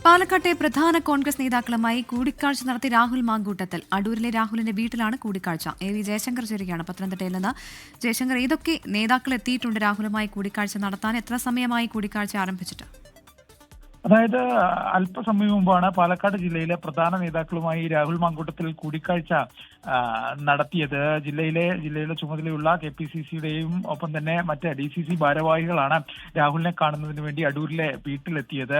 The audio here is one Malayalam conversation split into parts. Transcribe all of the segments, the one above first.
പാലക്കാട്ടെ പ്രധാന കോൺഗ്രസ് നേതാക്കളുമായി കൂടിക്കാഴ്ച നടത്തി രാഹുൽ മാങ്കൂട്ടത്തിൽ. അടൂരിലെ രാഹുലിന്റെ വീട്ടിലാണ് കൂടിക്കാഴ്ച. AV ജയശങ്കർ ചേരുകയാണ് പത്തനംതിട്ടയിൽ നിന്ന്. ജയശങ്കർ, ഏതൊക്കെ നേതാക്കൾ എത്തിയിട്ടുണ്ട് രാഹുലുമായി കൂടിക്കാഴ്ച നടത്താൻ? എത്ര സമയമായി കൂടിക്കാഴ്ച ആരംഭിച്ചിട്ട്? അതായത് അല്പസമയം മുമ്പാണ് പാലക്കാട് ജില്ലയിലെ പ്രധാന നേതാക്കളുമായി രാഹുൽ മാങ്കൂട്ടത്തിൽ കൂടിക്കാഴ്ച നടത്തിയത്. ജില്ലയിലെ ചുമതലയുള്ള KPCCയുടെയും ഒപ്പം തന്നെ മറ്റ് DCC ഭാരവാഹികളാണ് രാഹുലിനെ കാണുന്നതിന് വേണ്ടി അടൂരിലെ വീട്ടിലെത്തിയത്.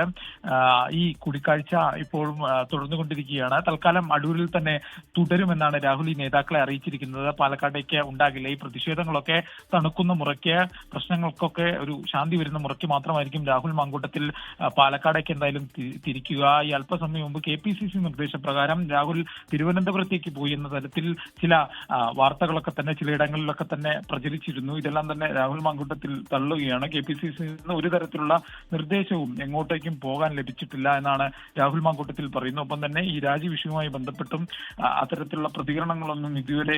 ഈ കൂടിക്കാഴ്ച ഇപ്പോഴും തുടർന്നുകൊണ്ടിരിക്കുകയാണ്. തൽക്കാലം അടൂരിൽ തന്നെ തുടരുമെന്നാണ് രാഹുൽ ഈ നേതാക്കളെ അറിയിച്ചിരിക്കുന്നത്. പാലക്കാടേക്ക് ഉണ്ടാകില്ല. ഈ പ്രതിഷേധങ്ങളൊക്കെ തണുക്കുന്ന മുറയ്ക്ക്, പ്രശ്നങ്ങൾക്കൊക്കെ ഒരു ശാന്തി വരുന്ന മുറയ്ക്ക് മാത്രമായിരിക്കും രാഹുൽ മാങ്കൂട്ടത്തിൽ പാലക്കാടേക്ക് എന്തായാലും തിരിക്കുക. ഈ അല്പസമയം മുമ്പ് KPCC നിർദ്ദേശപ്രകാരം രാഹുൽ തിരുവനന്തപുരത്തേക്ക് പോയി എന്ന തരത്തിൽ ചില വാർത്തകളൊക്കെ തന്നെ ചിലയിടങ്ങളിലൊക്കെ തന്നെ പ്രചരിച്ചിരുന്നു. ഇതെല്ലാം തന്നെ രാഹുൽ മാങ്കൂട്ടത്തിൽ തള്ളുകയാണ്. KPCCയിൽ നിന്ന് ഒരു തരത്തിലുള്ള നിർദ്ദേശവും എങ്ങോട്ടേക്കും പോകാൻ ലഭിച്ചിട്ടില്ല എന്നാണ് രാഹുൽ മാങ്കൂട്ടത്തിൽ പറയുന്നത്. ഒപ്പം തന്നെ ഈ രാജി വിഷയവുമായി ബന്ധപ്പെട്ടും അത്തരത്തിലുള്ള പ്രതികരണങ്ങളൊന്നും ഇതുവരെ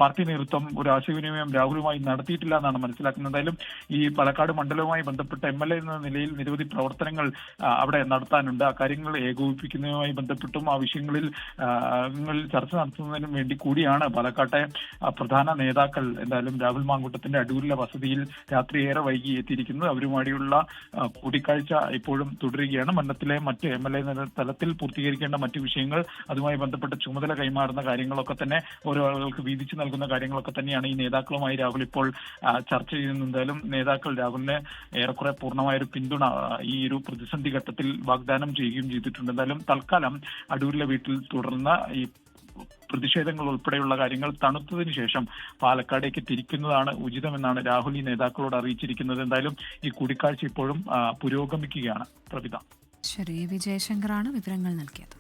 പാർട്ടി നേതൃത്വം ഒരു ആശയവിനിമയം രാഹുലുമായി നടത്തിയിട്ടില്ല എന്നാണ് മനസ്സിലാക്കുന്നത്. എന്തായാലും ഈ പാലക്കാട് മണ്ഡലവുമായി ബന്ധപ്പെട്ട MLA എന്ന നിലയിൽ നിരവധി പ്രവർത്തനങ്ങൾ അവിടെ നടത്താനുണ്ട്. ആ കാര്യങ്ങൾ ഏകോപിപ്പിക്കുന്നതുമായി ബന്ധപ്പെട്ടും ആ വിഷയങ്ങളിൽ ചർച്ച നടത്തുന്നതിനും വേണ്ടി കൂടിയാണ് പാലക്കാട്ടെ പ്രധാന നേതാക്കൾ എന്തായാലും രാഹുൽ മാങ്കൂട്ടത്തിന്റെ അടൂരിലെ വസതിയിൽ രാത്രി ഏറെ വൈകി എത്തിയിരിക്കുന്നത്. അവരുമായുള്ള കൂടിക്കാഴ്ച ഇപ്പോഴും തുടരുകയാണ്. മണ്ഡലത്തിലെ മറ്റ് MLA തലത്തിൽ പൂർത്തീകരിക്കേണ്ട മറ്റു വിഷയങ്ങൾ, അതുമായി ബന്ധപ്പെട്ട ചുമതല കൈമാറുന്ന കാര്യങ്ങളൊക്കെ തന്നെ ഓരോ ആളുകൾക്ക് വീതിച്ചു നൽകുന്ന കാര്യങ്ങളൊക്കെ തന്നെയാണ് ഈ നേതാക്കളുമായി രാഹുൽ ഇപ്പോൾ ചർച്ച ചെയ്യുന്നത്. എന്തായാലും നേതാക്കൾ രാഹുലിന് ഏറെക്കുറെ പൂർണ്ണമായൊരു പിന്തുണ ഈ ഒരു പ്രതിസന്ധി ഘട്ടത്തിൽ വാഗ്ദാനം ചെയ്യുകയും ചെയ്തിട്ടുണ്ട്. എന്തായാലും തൽക്കാലം അടൂരിലെ വീട്ടിൽ തുടർന്ന് ഈ പ്രതിഷേധങ്ങൾ ഉൾപ്പെടെയുള്ള കാര്യങ്ങൾ തണുത്തതിനു ശേഷം പാലക്കാടേക്ക് തിരിക്കുന്നതാണ് ഉചിതമെന്നാണ് രാഹുൽ ഈ നേതാക്കളോട് അറിയിച്ചിരിക്കുന്നത്. എന്തായാലും ഈ കൂടിക്കാഴ്ച ഇപ്പോഴും പുരോഗമിക്കുകയാണ്. പ്രവിത. ശരി, AV ജയശങ്കറാണ് വിവരങ്ങൾ നൽകിയത്.